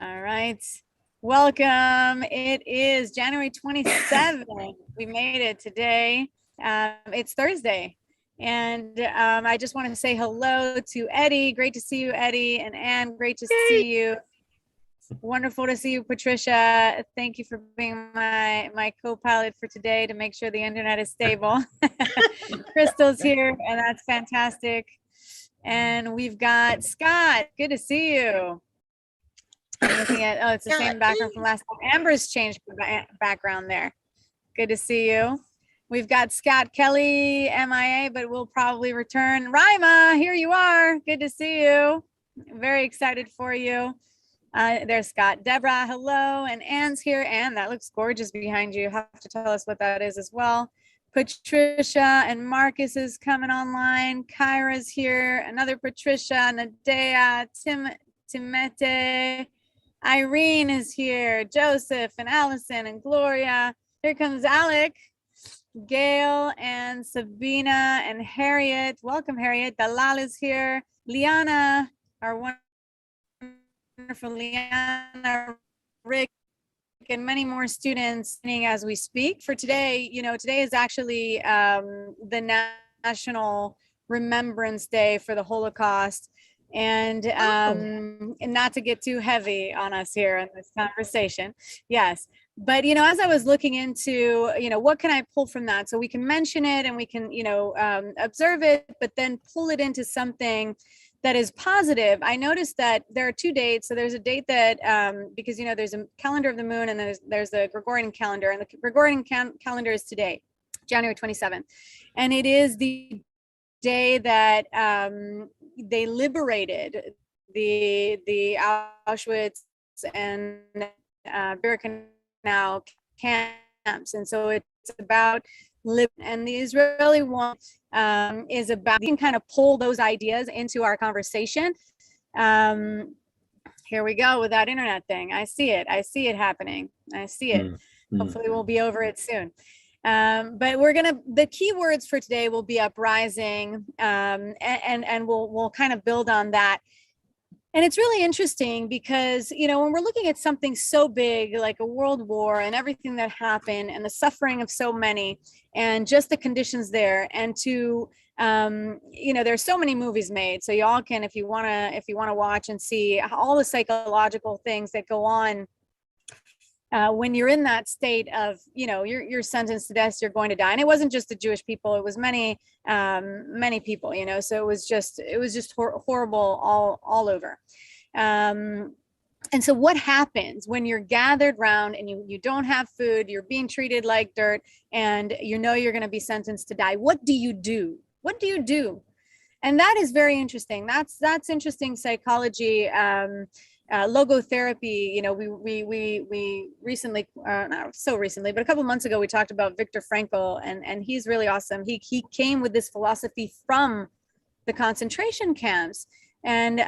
All right. Welcome. It is January 27th. We made it today. It's Thursday. And I just want to say hello to Eddie. Great to see you, Eddie. And Anne, great to see you. Wonderful to see you, Patricia. Thank you for being my co-pilot for today to make sure the internet is stable. Crystal's here, and that's fantastic. And we've got Scott. Good to see you. I'm looking at, it's the same background from last time. Amber's changed background there. Good to see you. We've got Scott Kelly, MIA, but we'll probably return. Rima, here you are. Good to see you. Very excited for you. There's Scott. Deborah, hello. And Anne's here. Anne, that looks gorgeous behind you. You have to tell us what that is as well. Patricia and Marcus is coming online. Kyra's here. Another Patricia, Nadea, Timete. Irene is here, Joseph and Allison and Gloria. Here comes Alec, Gail and Sabina and Harriet. Welcome, Harriet. Dalal is here. Liana, our wonderful Liana, Rick, and many more students as we speak. For today, today is actually the National Remembrance Day for the Holocaust. And not to get too heavy on us here in this conversation. Yes. But, as I was looking into, what can I pull from that? So we can mention it and we can, observe it, but then pull it into something that is positive. I noticed that there are two dates. So there's a date that, because, there's a calendar of the moon and there's the Gregorian calendar, and the Gregorian calendar is today, January 27th. And it is the day that they liberated the Auschwitz and Birkenau camps, and so it's about and the Israeli one is about. We can kind of pull those ideas into our conversation. Here we go with that internet thing. I see it happening. I see it. Hopefully we'll be over it soon. But the key words for today will be uprising, and we'll kind of build on that. And it's really interesting because, when we're looking at something so big like a world war and everything that happened and the suffering of so many and just the conditions there, and to, there's so many movies made. So y'all can, if you want to watch and see all the psychological things that go on when you're in that state of, you're sentenced to death, you're going to die. And it wasn't just the Jewish people, it was many people, so it was just horrible all over. And so what happens when you're gathered around and you don't have food, you're being treated like dirt, and you're going to be sentenced to die? What do you do? And that is very interesting. That's interesting psychology. Logotherapy, we recently, not so recently, but a couple months ago, we talked about Viktor Frankl, and he's really awesome. He came with this philosophy from the concentration camps, and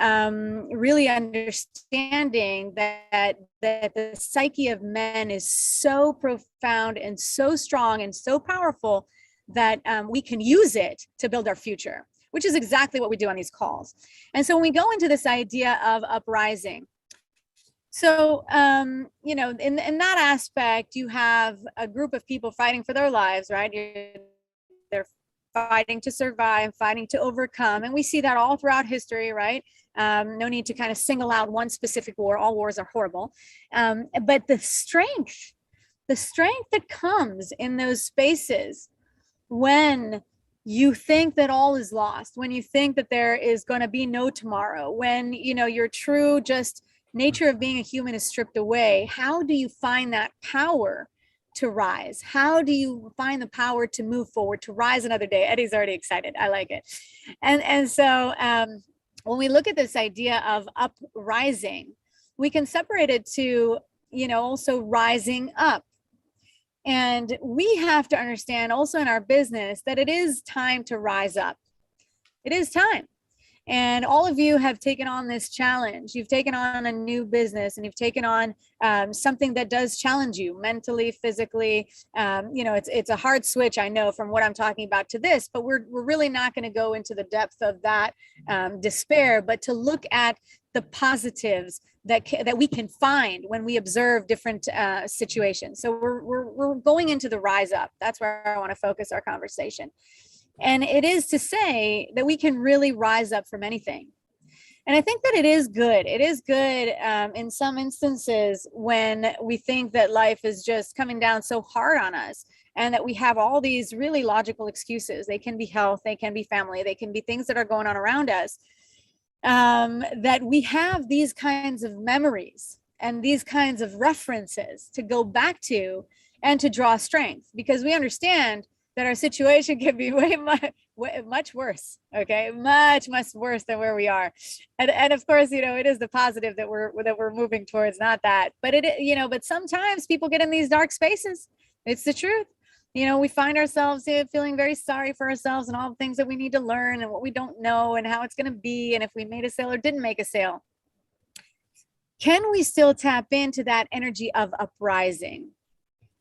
really understanding that the psyche of men is so profound and so strong and so powerful that we can use it to build our future, which is exactly what we do on these calls. And so when we go into this idea of uprising, so, in that aspect, you have a group of people fighting for their lives, right? They're fighting to survive, fighting to overcome. And we see that all throughout history, right? No need to kind of single out one specific war. All wars are horrible. But the strength that comes in those spaces when you think that all is lost, when you think that there is going to be no tomorrow, when, your true just nature of being a human is stripped away, how do you find that power to rise? How do you find the power to move forward, to rise another day? Eddie's already excited. I like it. And so when we look at this idea of uprising, we can separate it to, also rising up. And we have to understand also in our business that it is time to rise up. It is time. And all of you have taken on this challenge. You've taken on a new business, and you've taken on something that does challenge you mentally, physically. It's a hard switch, I know, from what I'm talking about to this, but we're really not going to go into the depth of that despair, but to look at the positives that we can find when we observe different situations. So we're going into the rise up. That's where I want to focus our conversation. And it is to say that we can really rise up from anything. And I think that it is good. It is good in some instances when we think that life is just coming down so hard on us and that we have all these really logical excuses. They can be health, they can be family, they can be things that are going on around us. That we have these kinds of memories and these kinds of references to go back to and to draw strength, because we understand that our situation can be much worse. Okay, much worse than where we are. And of course, it is the positive that we're moving towards, not that. But but sometimes people get in these dark spaces. It's the truth. We find ourselves feeling very sorry for ourselves and all the things that we need to learn and what we don't know and how it's going to be, and if we made a sale or didn't make a sale. Can we still tap into that energy of uprising?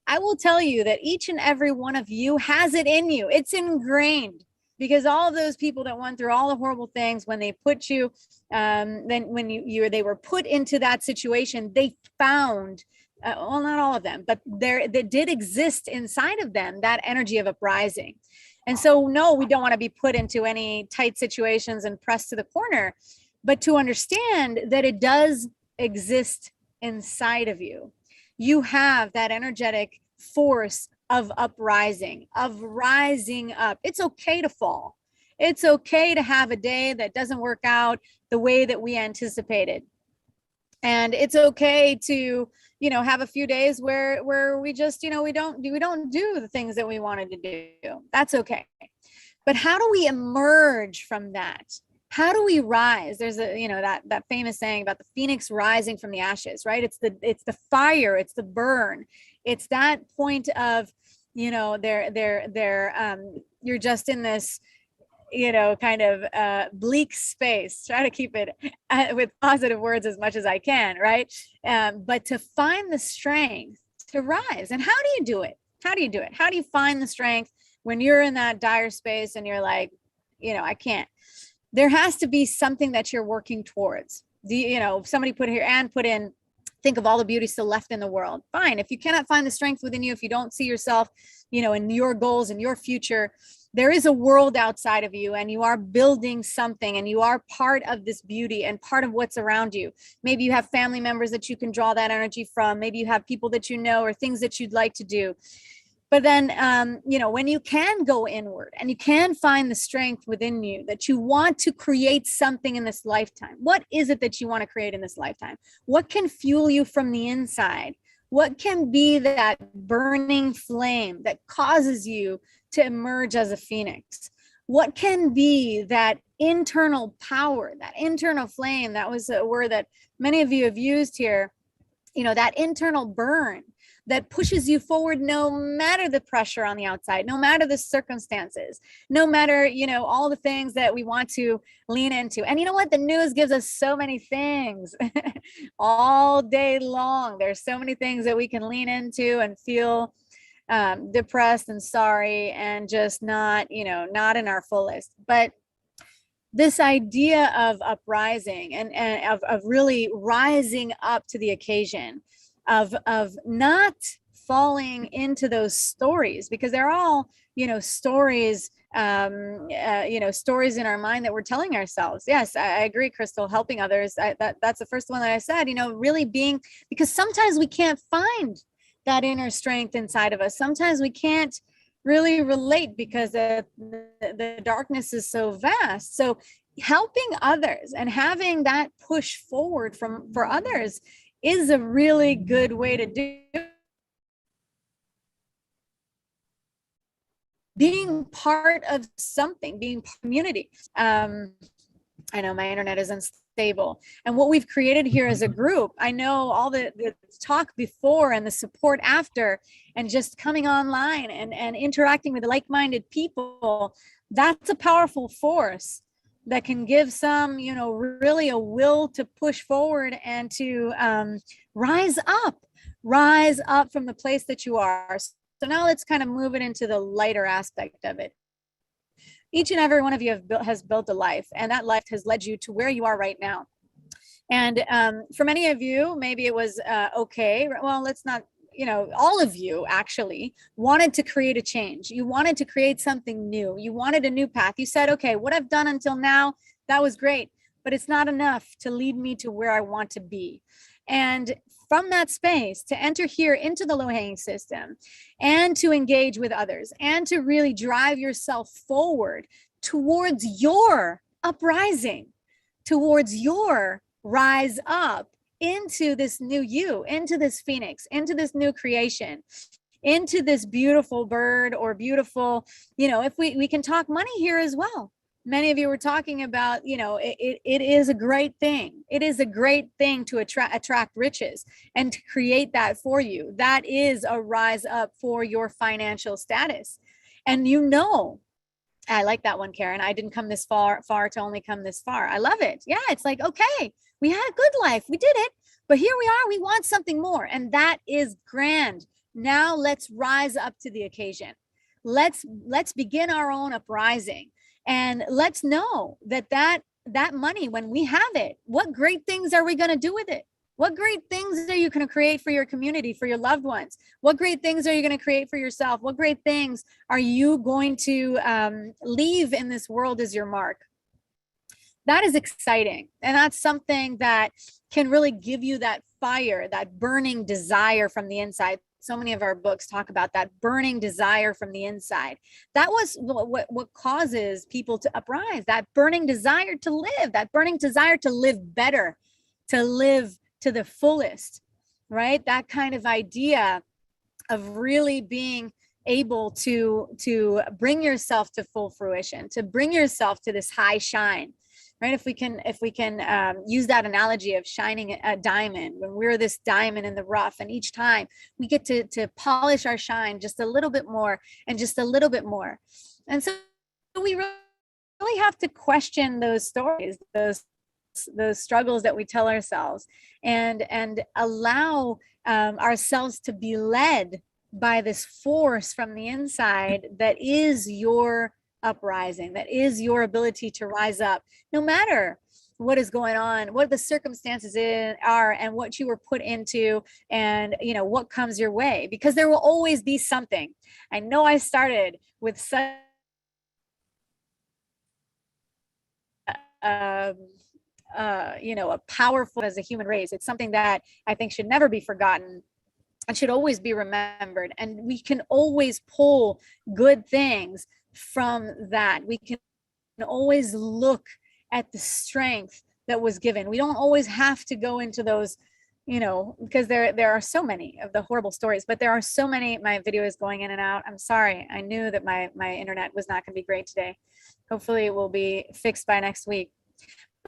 I will tell you that each and every one of you has it in you. It's ingrained, because all of those people that went through all the horrible things, when they put you, then when they were put into that situation, they found, well, not all of them, but there did exist inside of them that energy of uprising. And so, no, we don't want to be put into any tight situations and pressed to the corner, but to understand that it does exist inside of you. You have that energetic force of uprising, of rising up. It's okay to fall. It's okay to have a day that doesn't work out the way that we anticipated. And it's okay to, have a few days where we just, we don't do the things that we wanted to do. That's okay. But how do we emerge from that? How do we rise? There's that famous saying about the phoenix rising from the ashes, right? It's the fire, it's the burn. It's that point of, you're just in this, kind of bleak space. Try to keep it with positive words as much as I can, right? But to find the strength to rise. And how do you do it? How do you find the strength when you're in that dire space and you're like, I can't? There has to be something that you're working towards. Somebody put in, think of all the beauty still left in the world. Fine. If you cannot find the strength within you, if you don't see yourself, in your goals and your future, there is a world outside of you, and you are building something, and you are part of this beauty and part of what's around you. Maybe you have family members that you can draw that energy from. Maybe you have people that or things that you'd like to do. But then, when you can go inward and you can find the strength within you that you want to create something in this lifetime, what is it that you want to create in this lifetime? What can fuel you from the inside? What can be that burning flame that causes you to emerge as a phoenix? What can be that internal power, that internal flame? That was a word that many of you have used here, that internal burn that pushes you forward no matter the pressure on the outside, no matter the circumstances, no matter, all the things that we want to lean into. And you know what? The news gives us so many things all day long. There's so many things that we can lean into and feel depressed and sorry and just not in our fullest. But this idea of uprising and of really rising up to the occasion, of not falling into those stories, because they're all, stories, stories in our mind that we're telling ourselves. Yes, I agree, Crystal, helping others. That's the first one that I said, really being, because sometimes we can't find that inner strength inside of us. Sometimes we can't really relate because the darkness is so vast. So helping others and having that push forward for others is a really good way to do it. Being part of something, being community. I know my internet is unstable. And what we've created here as a group, I know all the talk before and the support after, and just coming online and interacting with like-minded people, that's a powerful force that can give some, really a will to push forward and to rise up from the place that you are. So now let's kind of move it into the lighter aspect of it. Each and every one of you has built a life, and that life has led you to where you are right now. And for many of you, maybe it was okay. Well, let's not, all of you actually wanted to create a change. You wanted to create something new. You wanted a new path. You said, okay, what I've done until now, that was great, but it's not enough to lead me to where I want to be. And from that space to enter here into the low-hanging system and to engage with others and to really drive yourself forward towards your uprising, towards your rise up into this new you, into this phoenix, into this new creation, into this beautiful bird or beautiful, if we can talk money here as well. Many of you were talking about, it is a great thing. It is a great thing to attract riches and to create that for you. That is a rise up for your financial status. And I like that one, Karen. I didn't come this far to only come this far. I love it. Yeah, it's like, okay, we had a good life. We did it. But here we are. We want something more. And that is grand. Now let's rise up to the occasion. Let's begin our own uprising. And let's know that money, when we have it, what great things are we going to do with it? What great things are you going to create for your community, for your loved ones? What great things are you going to create for yourself? What great things are you going to leave in this world as your mark? That is exciting. And that's something that can really give you that fire, that burning desire from the inside. So many of our books talk about that burning desire from the inside. That was what causes people to uprise, that burning desire to live, that burning desire to live better, to live to the fullest, right? That kind of idea of really being able to bring yourself to full fruition, to bring yourself to this high shine, right? If we can use that analogy of shining a diamond, when we're this diamond in the rough, and each time we get to polish our shine just a little bit more and just a little bit more. And so we really have to question those stories, those struggles that we tell ourselves, and allow ourselves to be led by this force from the inside that is your uprising, that is your ability to rise up, no matter what is going on, what the circumstances are, and what you were put into, and what comes your way, because there will always be something. I know I started with such a powerful as a human race. It's something that I think should never be forgotten and should always be remembered. And we can always pull good things from that. We can always look at the strength that was given. We don't always have to go into those, because there are so many of the horrible stories, but there are so many. My video is going in and out. I'm sorry. I knew that my internet was not going to be great today. Hopefully it will be fixed by next week.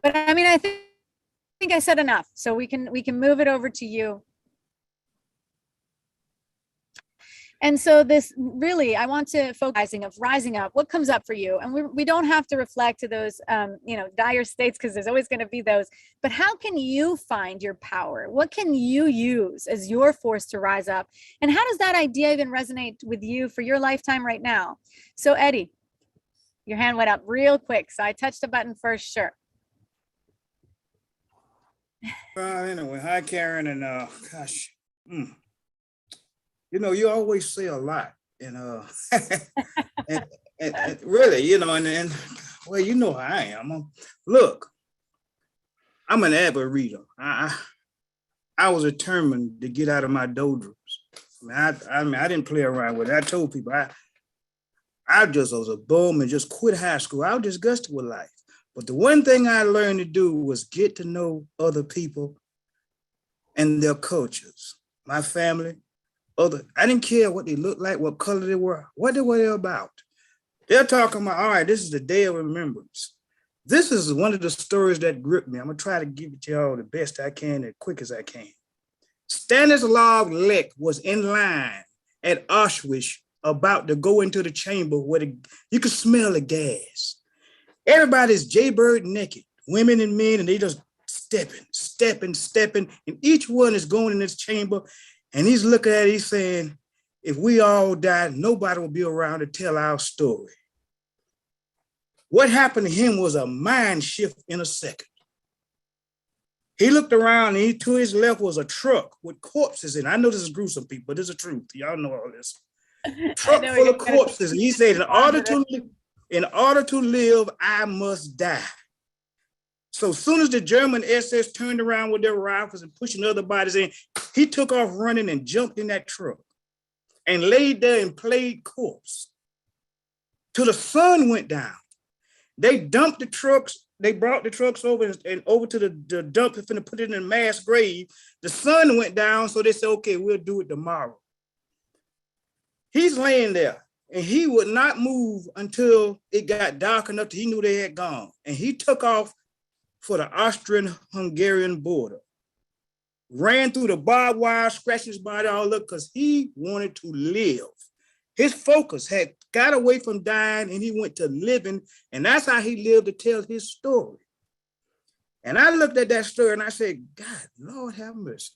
But I mean, I think I said enough, so we can move it over to you. And so this really, I want to focus on rising up, what comes up for you. And we don't have to reflect to those, dire states, because there's always going to be those. But how can you find your power? What can you use as your force to rise up? And how does that idea even resonate with you for your lifetime right now? So Eddie, your hand went up real quick. So I touched the button first, sure. Anyway, hi, Karen, and gosh, you always say a lot, and really, and well, how I am. Look, I'm an avid reader. I was determined to get out of my doldrums. I didn't play around with it. I told people I just was a bum and just quit high school. I was disgusted with life. But the one thing I learned to do was get to know other people and their cultures, my family, I didn't care what they looked like, what color they were, what they were about. They're talking about, all right, this is the day of remembrance. This is one of the stories that gripped me. I'm gonna try to give it to y'all the best I can, as quick as I can. Stanislav Lech was in line at Auschwitz about to go into the chamber where you could smell the gas. Everybody's jaybird naked, women and men, and they just stepping, and each one is going in this chamber, and he's looking at it, he's saying, if we all die, nobody will be around to tell our story. What happened to him was a mind shift in a second. He looked around and to his left was a truck with corpses in it. I know this is gruesome, people, but this is the truth. Y'all know all this. Truck full of corpses. And he said, in order to live, I must die. So as soon as the German SS turned around with their rifles and pushing other bodies in, he took off running and jumped in that truck and laid there and played corpse till the sun went down. They dumped the trucks. They brought the trucks over and over to the dump and put it in a mass grave. The sun went down, so they said, okay, we'll do it tomorrow. He's laying there, and he would not move until it got dark enough that he knew they had gone. And he took off for the Austrian-Hungarian border, ran through the barbed wire, scratched his body all up because he wanted to live. His focus had got away from dying and he went to living, and that's how he lived to tell his story. And I looked at that story and I said, God, Lord have mercy.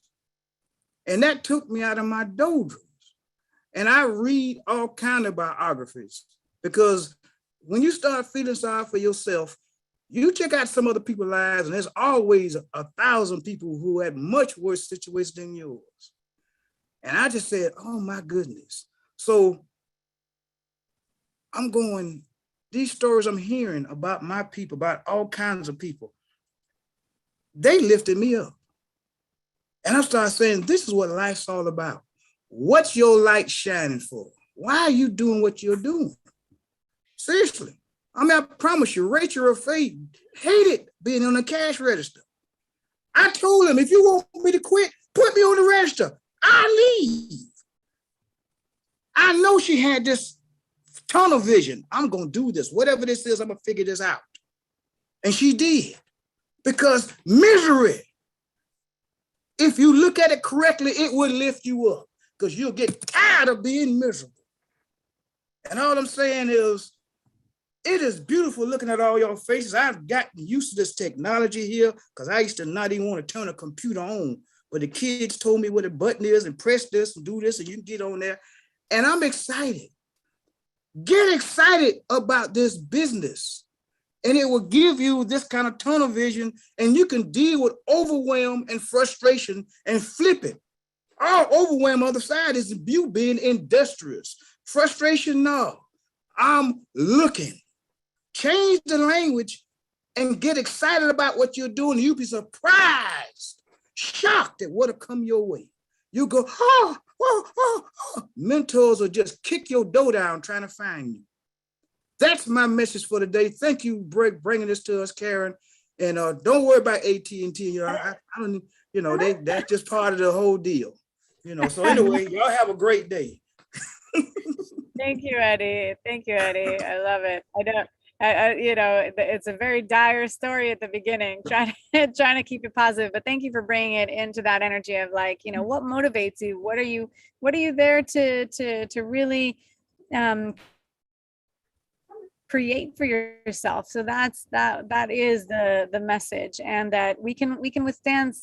And that took me out of my doldrums. And I read all kinds of biographies, because when you start feeling sorry for yourself, you check out some other people's lives, and there's always 1,000 people who had much worse situations than yours. And I just said, oh my goodness. So I'm going, these stories I'm hearing about my people, about all kinds of people, they lifted me up. And I started saying, this is what life's all about. What's your light shining for? Why are you doing what you're doing? Seriously. I mean, I promise you, Rachel or Faith hated being on the cash register. I told him, if you want me to quit, put me on the register. I leave. I know she had this tunnel vision. I'm going to do this. Whatever this is, I'm going to figure this out. And she did. Because misery, if you look at it correctly, it will lift you up, because you'll get tired of being miserable. And all I'm saying is, it is beautiful looking at all your faces. I've gotten used to this technology here, because I used to not even want to turn a computer on, but the kids told me what the button is and press this and do this and you can get on there. And I'm excited. Get excited about this business, and it will give you this kind of tunnel vision, and you can deal with overwhelm and frustration and flip it. Our overwhelm on the other side is you being industrious. Frustration, no. I'm looking. Change the language and get excited about what you're doing. You'll be surprised, shocked at what'll come your way. You go, oh, oh, oh, oh. Mentors will just kick your door down trying to find you. That's my message for today. Thank you for bringing this to us, Karen. And don't worry about AT&T. I don't, that's just part of the whole deal. So anyway, y'all have a great day. Thank you, Eddie. Thank you, Eddie. I love it. It's a very dire story at the beginning, trying to keep it positive, but thank you for bringing it into that energy of like, what motivates you? What are you there to really create for yourself? So that is the message, and that we can withstand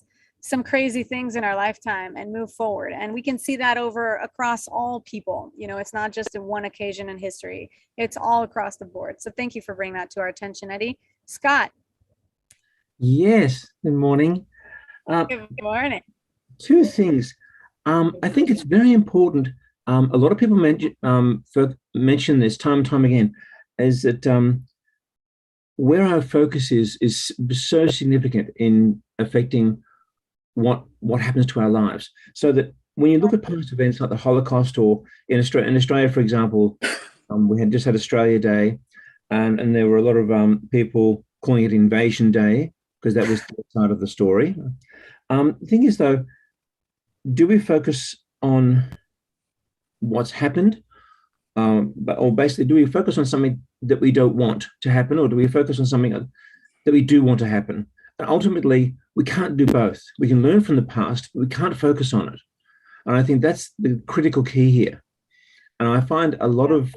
some crazy things in our lifetime and move forward. And we can see that across all people. It's not just in one occasion in history, it's all across the board. So thank you for bringing that to our attention, Eddie. Scott. Yes, good morning. Good morning. Two things. I think it's very important. A lot of people mention this time and time again, is that where our focus is so significant in affecting what happens to our lives. So that when you look at past events like the Holocaust, or in Australia, for example, we had just had Australia Day, and there were a lot of people calling it Invasion Day, because that was the side of the story. The thing is, though, do we focus on what's happened? Or basically, do we focus on something that we don't want to happen, or do we focus on something that we do want to happen? And ultimately, we can't do both. We can learn from the past, but we can't focus on it. And I think that's the critical key here. And I find a lot of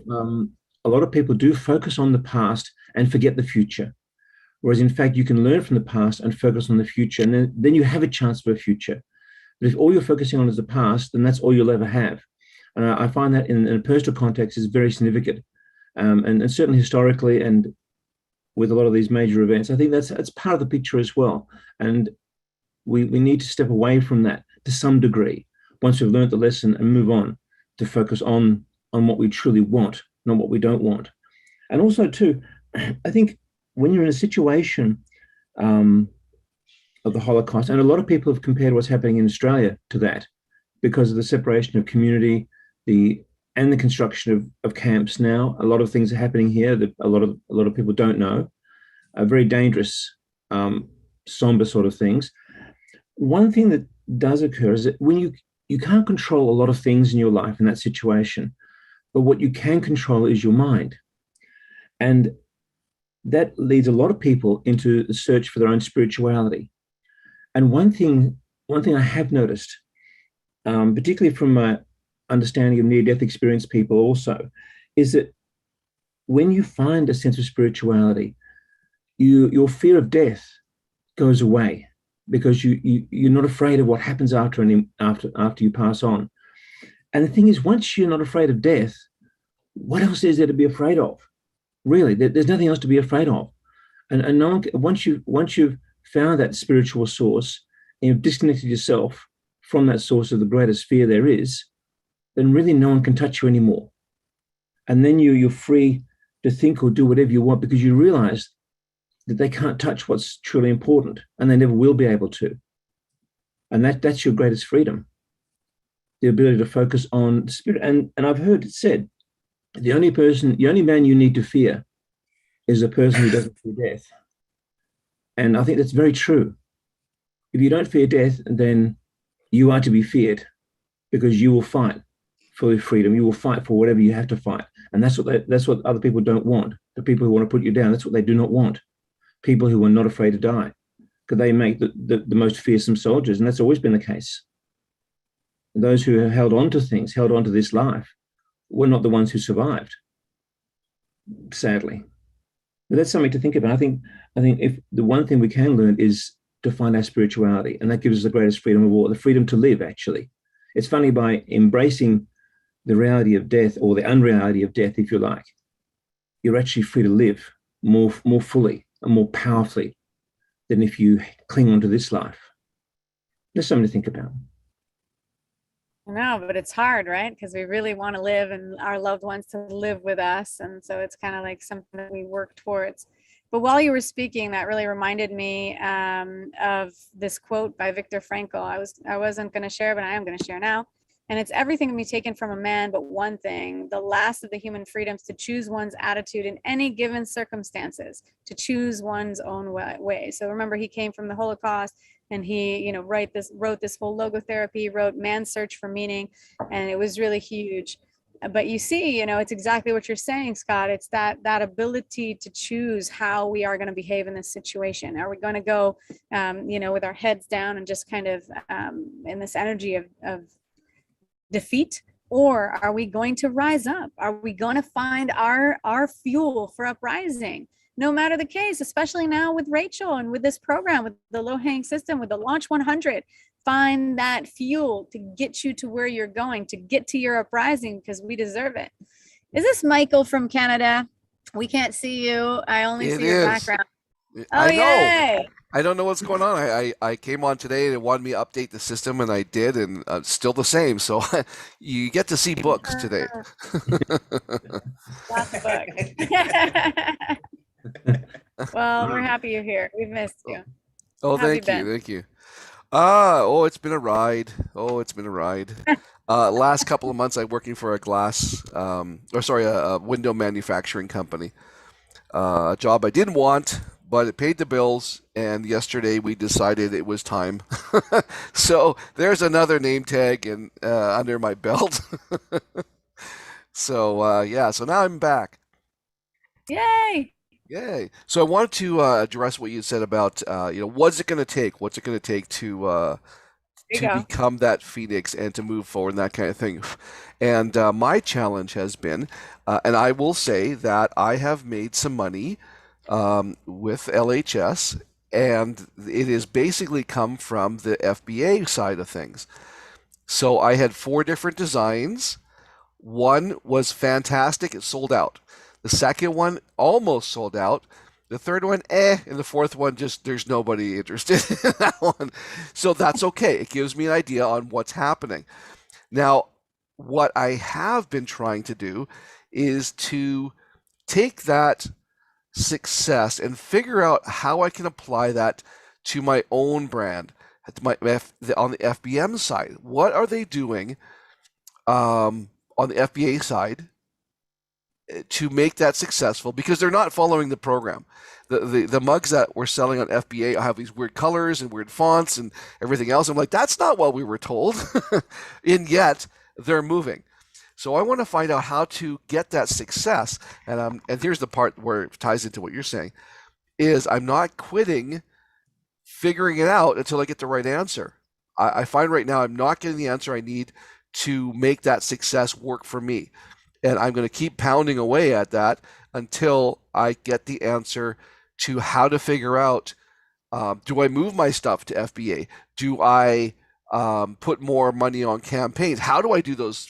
people do focus on the past and forget the future. Whereas in fact, you can learn from the past and focus on the future, and then you have a chance for a future. But if all you're focusing on is the past, then that's all you'll ever have. And I find that in a personal context is very significant. And certainly historically, and with a lot of these major events, I think that's part of the picture as well. And we need to step away from that to some degree once we've learned the lesson and move on to focus on what we truly want, not what we don't want. And also, too, I think when you're in a situation of the Holocaust, and a lot of people have compared what's happening in Australia to that because of the separation of community, and the construction of camps now. A lot of things are happening here that a lot of people don't know. Very dangerous, somber sort of things. One thing that does occur is that when you can't control a lot of things in your life in that situation, but what you can control is your mind. And that leads a lot of people into the search for their own spirituality. And one thing I have noticed, particularly from my understanding of near-death experience people also, is that when you find a sense of spirituality, your fear of death goes away because you're not afraid of what happens after you pass on. And the thing is, once you're not afraid of death, what else is there to be afraid of? Really, there's nothing else to be afraid of. And no one, once you've found that spiritual source and you've disconnected yourself from that source of the greatest fear there is, then really no one can touch you anymore. And then you're free to think or do whatever you want because you realize that they can't touch what's truly important and they never will be able to. And that's your greatest freedom, the ability to focus on spirit. And I've heard it said, the only man you need to fear is a person who doesn't fear death. And I think that's very true. If you don't fear death, then you are to be feared because you will fight for your freedom. You will fight for whatever you have to fight. And that's what other people don't want. The people who want to put you down, that's what they do not want. People who are not afraid to die, because they make the most fearsome soldiers. And that's always been the case. Those who have held on to things, held on to this life, were not the ones who survived, sadly. But that's something to think about. I think if the one thing we can learn is to find our spirituality, and that gives us the greatest freedom of all, the freedom to live, actually. It's funny, by embracing the reality of death, or the unreality of death, if you like, you're actually free to live more fully and more powerfully than if you cling on to this life. There's something to think about. I know, but it's hard, right? Because we really want to live and our loved ones to live with us. And so it's kind of like something that we work towards. But while you were speaking, that really reminded me of this quote by Viktor Frankl. I wasn't going to share, but I am going to share now. And it's everything can be taken from a man, but one thing, the last of the human freedoms, to choose one's attitude in any given circumstances, to choose one's own way. So remember, he came from the Holocaust, and he, wrote this whole logotherapy, wrote Man's Search for Meaning, and it was really huge. But you see, it's exactly what you're saying, Scott. It's that ability to choose how we are going to behave in this situation. Are we going to go, with our heads down and just kind of in this energy of defeat, or are we going to rise up? Are we going to find our fuel for uprising? No matter the case, especially now with Rachel and with this program, with the low-hanging system, with the Launch 100, find that fuel to get you to where you're going, to get to your uprising, because we deserve it. Is this Michael from Canada? We can't see you. I only see your background. I know. Yay. I don't know what's going on. I came on today and it wanted me to update the system, and I did, and it's still the same. So you get to see books today. Lots of books. Well, we're happy you're here. We've missed you. Oh, thank you. It's been a ride. Last couple of months, I'm working for a window manufacturing company. A job I didn't want, but it paid the bills. And yesterday we decided it was time. So there's another name tag under my belt. So now I'm back. Yay! So I wanted to address what you said about, what's it going to take? What's it going to take to become that phoenix and to move forward and that kind of thing? And my challenge has been, and I will say that I have made some money with LHS, and it has basically come from the FBA side of things. So I had 4 different designs. One was fantastic. It sold out. The second one almost sold out. The third one, and the fourth one, just there's nobody interested in that one. So that's okay. It gives me an idea on what's happening. Now, what I have been trying to do is to take that success and figure out how I can apply that to my own brand, on the FBM side. What are they doing on the FBA side to make that successful? Because they're not following the program. The mugs that we're selling on FBA have these weird colors and weird fonts and everything else. I'm like, that's not what we were told. And yet they're moving. So I want to find out how to get that success. And here's the part where it ties into what you're saying, is I'm not quitting figuring it out until I get the right answer. I find right now I'm not getting the answer I need to make that success work for me. And I'm going to keep pounding away at that until I get the answer to how to figure out, do I move my stuff to FBA? Do I put more money on campaigns? How do I do those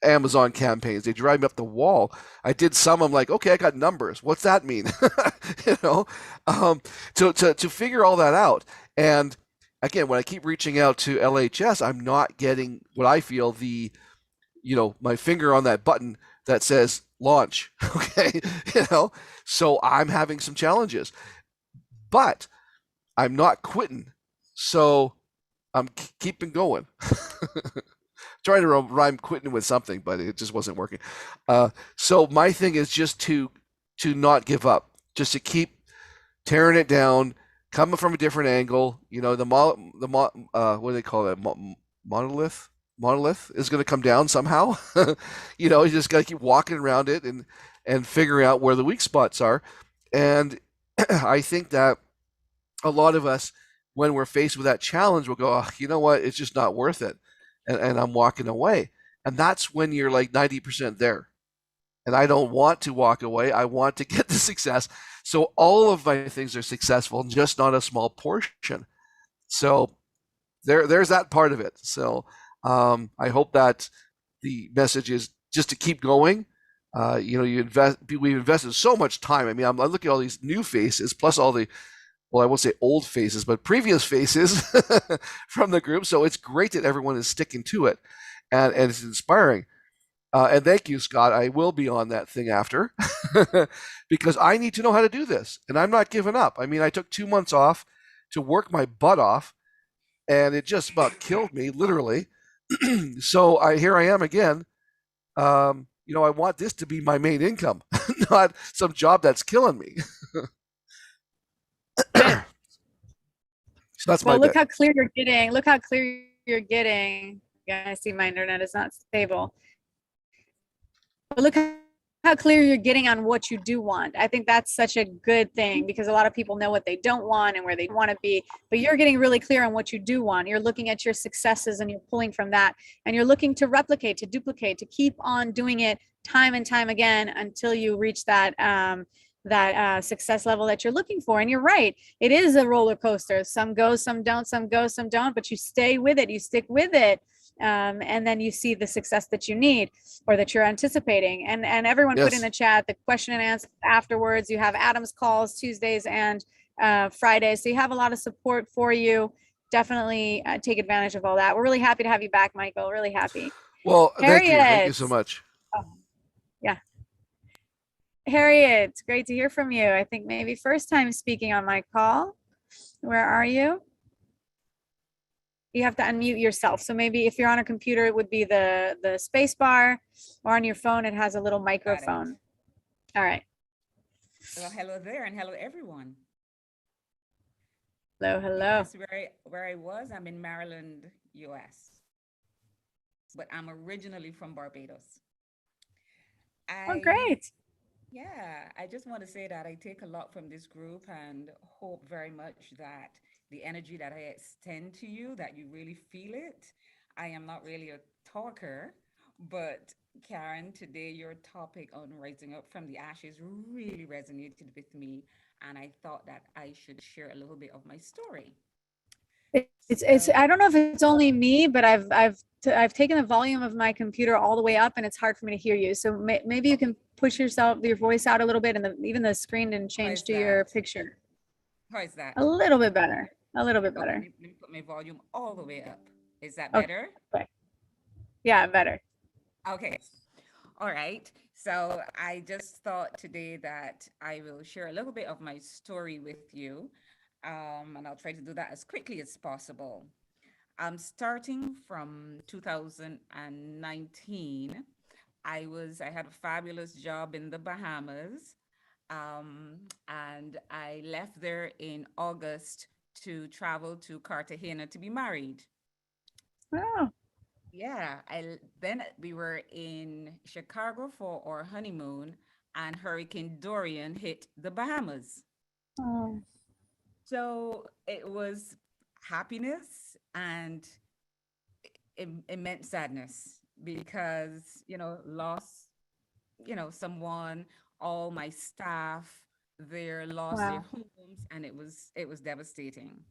Amazon campaigns? They drive me up the wall. I did some. I'm like, okay, I got numbers. What's that mean? To figure all that out. And again, when I keep reaching out to LHS, I'm not getting what I feel my finger on that button that says launch. Okay. So I'm having some challenges, but I'm not quitting. So I'm keeping going. Trying to rhyme quitting with something, but it just wasn't working. So my thing is just to not give up, just to keep tearing it down, coming from a different angle. What do they call it? Monolith is going to come down somehow. You just got to keep walking around it and figuring out where the weak spots are. And I think that a lot of us, when we're faced with that challenge, will go, oh, you know what? It's just not worth it. And I'm walking away. And that's when you're like 90% there. And I don't want to walk away. I want to get the success. So all of my things are successful, just not a small portion. So there's that part of it. So I hope that the message is just to keep going. We've invested so much time. I mean, I'm looking at all these new faces, plus all the, well, I won't say old faces, but previous faces from the group. So it's great that everyone is sticking to it, and it's inspiring. And thank you, Scott. I will be on that thing after because I need to know how to do this, and I'm not giving up. I mean, I took 2 months off to work my butt off, and it just about killed me, literally. So here I am again. I want this to be my main income, not some job that's killing me. So that's well, my look how clear you're getting. Look how clear you're getting. Yeah, I see my internet is not stable. But look how clear you're getting on what you do want. I think that's such a good thing because a lot of people know what they don't want and where they want to be, but you're getting really clear on what you do want. You're looking at your successes and you're pulling from that, and you're looking to replicate, to duplicate, to keep on doing it time and time again until you reach that success level that you're looking for. And you're right, it is a roller coaster. Some go, some don't, some go, some don't, but you stay with it, you stick with it. And then you see the success that you need or that you're anticipating. And everyone put in the chat the question and answer afterwards. You have Adam's calls Tuesdays and Fridays. So you have a lot of support for you. Definitely take advantage of all that. We're really happy to have you back, Michael. Really happy. Well, thank you so much. Yeah. Harriet, great to hear from you. I think maybe first time speaking on my call. Where are you? You have to unmute yourself. So maybe if you're on a computer, it would be the space bar, or on your phone, it has a little microphone. All right. Well, hello there, and hello everyone. Hello, hello. That's where I was. I'm in Maryland, US, but I'm originally from Barbados. Oh, great. Yeah, I just want to say that I take a lot from this group and hope very much that the energy that I extend to you, that you really feel it. I am not really a talker, but Karen, today your topic on rising up from the ashes really resonated with me. And I thought that I should share a little bit of my story. It's I don't know if it's only me, but I've I've taken the volume of my computer all the way up and it's hard for me to hear you. So maybe you can push your voice out a little bit, and even the screen didn't change to your picture. How is that? A little bit better. A little bit Okay, better. let me put my volume all the way up. Is that Okay. better? Yeah, better. Okay. All right. So I just thought today that I will share a little bit of my story with you. And I'll try to do that as quickly as possible. I'm starting from 2019. I had a fabulous job in the Bahamas. And I left there in August to travel to Cartagena to be married. Oh. Yeah, then we were in Chicago for our honeymoon, and Hurricane Dorian hit the Bahamas. Oh. So it was happiness and immense sadness because, lost, someone, all my staff there lost their Wow. homes, and it was devastating.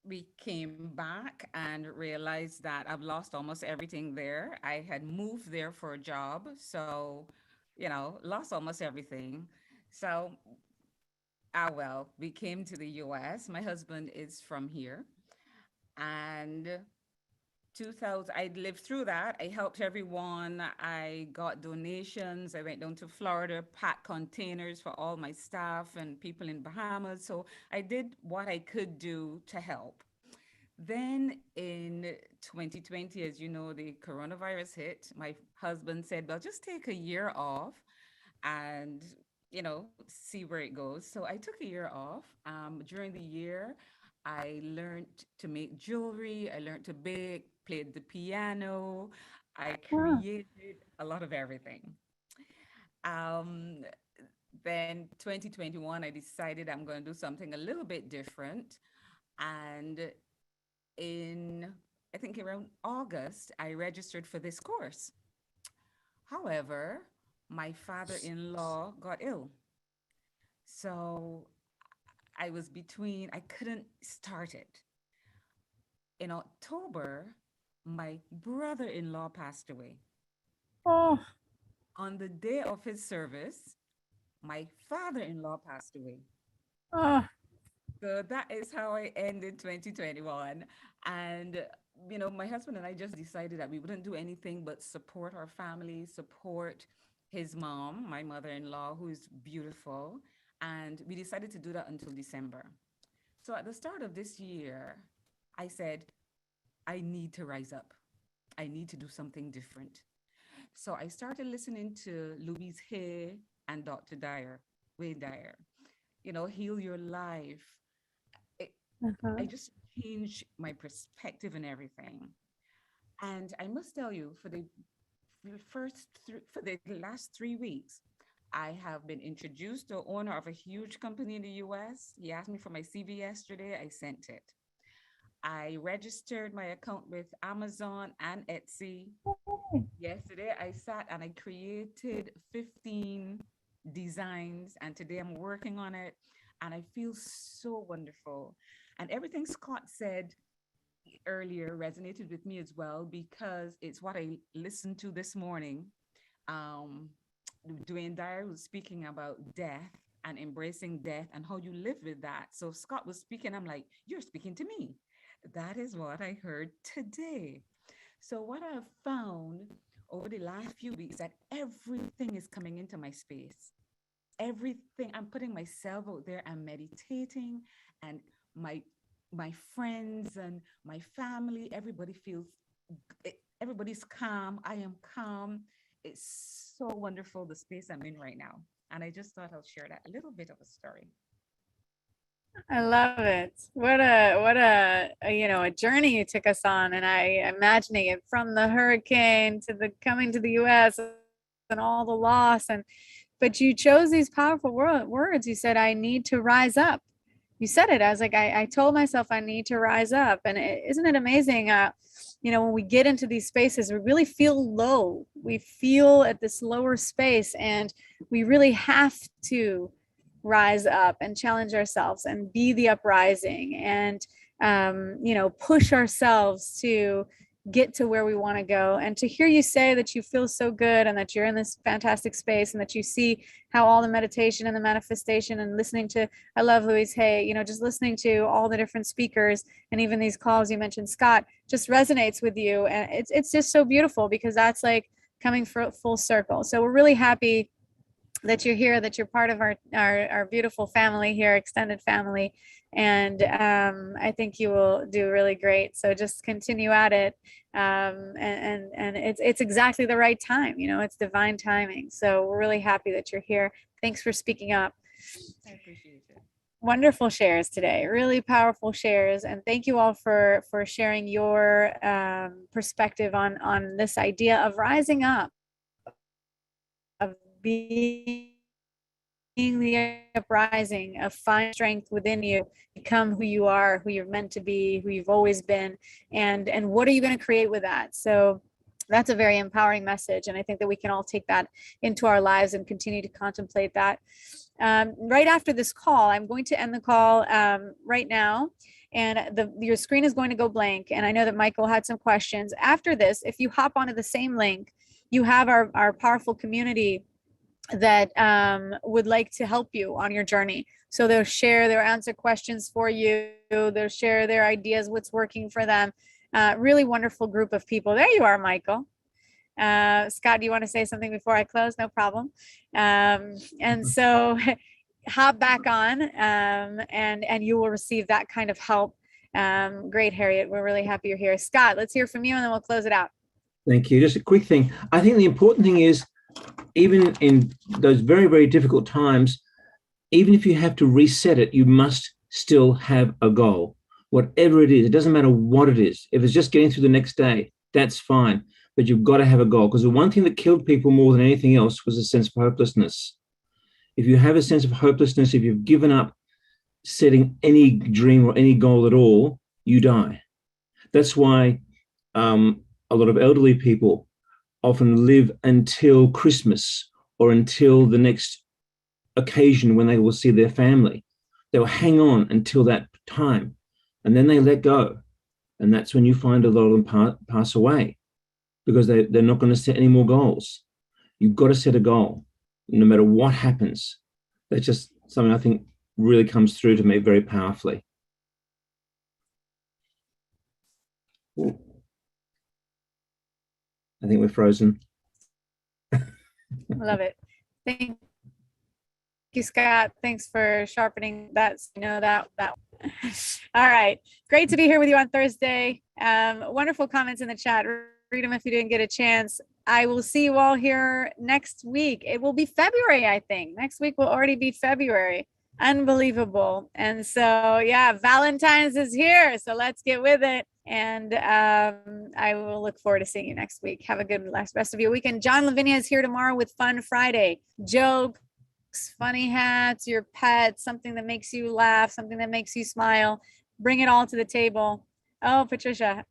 We came back and realized that I've lost almost everything there. I had moved there for a job, so, lost almost everything. So, well, we came to the US. My husband is from here. And 2000, I lived through that. I helped everyone. I got donations. I went down to Florida, packed containers for all my staff and people in Bahamas. So I did what I could do to help. Then in 2020, as you know, the coronavirus hit. My husband said, well, just take a year off and, see where it goes. So I took a year off. During the year, I learned to make jewelry. I learned to bake, played the piano. I Wow. created a lot of everything. Um, then 2021, I decided I'm going to do something a little bit different. And in, I think around August, I registered for this course. However, my father-in-law got ill. So I couldn't start it. In October, my brother-in-law passed away. Oh. On the day of his service, my father-in-law passed away. Oh. So that is how I ended 2021. And, my husband and I just decided that we wouldn't do anything but support our family, support his mom, my mother-in-law, who is beautiful. And we decided to do that until December. So at the start of this year, I said, I need to rise up. I need to do something different. So I started listening to Louise Hay and Dr. Dyer, Wayne Dyer, Heal Your Life. Uh-huh. I just changed my perspective and everything. And I must tell you, for the last 3 weeks, I have been introduced to the owner of a huge company in the US. He asked me for my CV yesterday. I sent it. I registered my account with Amazon and Etsy. Yesterday, I sat and I created 15 designs, and today I'm working on it. And I feel so wonderful. And everything Scott said earlier resonated with me as well, because it's what I listened to this morning. Dwayne Dyer was speaking about death and embracing death and how you live with that. So Scott was speaking. I'm like, you're speaking to me. That is what I heard today. So what I've found over the last few weeks, that everything is coming into my space. Everything, I'm putting myself out there. I'm meditating, and my friends and my family, everybody's calm. I am calm. It's so wonderful, the space I'm in right now. And I just thought I'll share that, a little bit of a story. I love it. What a journey you took us on, and I imagining it from the hurricane to the coming to the US and all the loss, but you chose these powerful words. You said, I need to rise up. You said it. I was like, I told myself I need to rise up. And isn't it amazing? When we get into these spaces, we really feel low. We feel at this lower space, and we really have to rise up and challenge ourselves and be the uprising. And push ourselves to get to where we want to go. And to hear you say that you feel so good and that you're in this fantastic space and that you see how all the meditation and the manifestation and listening to, I love Louise Hay, just listening to all the different speakers and even these calls you mentioned, Scott, just resonates with you. And it's just so beautiful, because that's like coming full circle. So we're really happy that you're here, that you're part of our beautiful family here, extended family. And I think you will do really great. So just continue at it. And it's exactly the right time. It's divine timing. So we're really happy that you're here. Thanks for speaking up. I appreciate it. Wonderful shares today, really powerful shares. And thank you all for sharing your perspective on this idea of rising up, of being the uprising, of finding strength within you, become who you are, who you're meant to be, who you've always been, and what are you going to create with that? So that's a very empowering message, and I think that we can all take that into our lives and continue to contemplate that. Right after this call, I'm going to end the call right now, and your screen is going to go blank. And I know that Michael had some questions. After this, if you hop onto the same link, you have our powerful community that would like to help you on your journey. So they'll answer questions for you. They'll share their ideas, what's working for them. Really wonderful group of people. There you are, Michael. Scott, do you want to say something before I close? No problem. And so hop back on and you will receive that kind of help. Great, Harriet. We're really happy you're here. Scott, let's hear from you and then we'll close it out. Thank you. Just a quick thing. I think the important thing is, even in those very, very difficult times, even if you have to reset it, you must still have a goal. Whatever it is, it doesn't matter what it is. If it's just getting through the next day, that's fine. But you've got to have a goal, because the one thing that killed people more than anything else was a sense of hopelessness. If you have a sense of hopelessness, if you've given up setting any dream or any goal at all, you die. That's why a lot of elderly people often live until Christmas or until the next occasion when they will see their family. They'll hang on until that time, and then they let go. And that's when you find a lot of them pass away, because they're not going to set any more goals. You've got to set a goal, no matter what happens. That's just something I think really comes through to me very powerfully. Ooh. I think we're frozen. Love it. Thank you, Scott. Thanks for sharpening that. That. All right. Great to be here with you on Thursday. Wonderful comments in the chat. Read them if you didn't get a chance. I will see you all here next week. It will be February, I think. Next week will already be February. Unbelievable. And so, yeah, Valentine's is here. So let's get with it. And I will look forward to seeing you next week. Have a good rest of your weekend. John Lavinia is here tomorrow with Fun Friday. Jokes, funny hats, your pets, something that makes you laugh, something that makes you smile. Bring it all to the table. Oh, Patricia.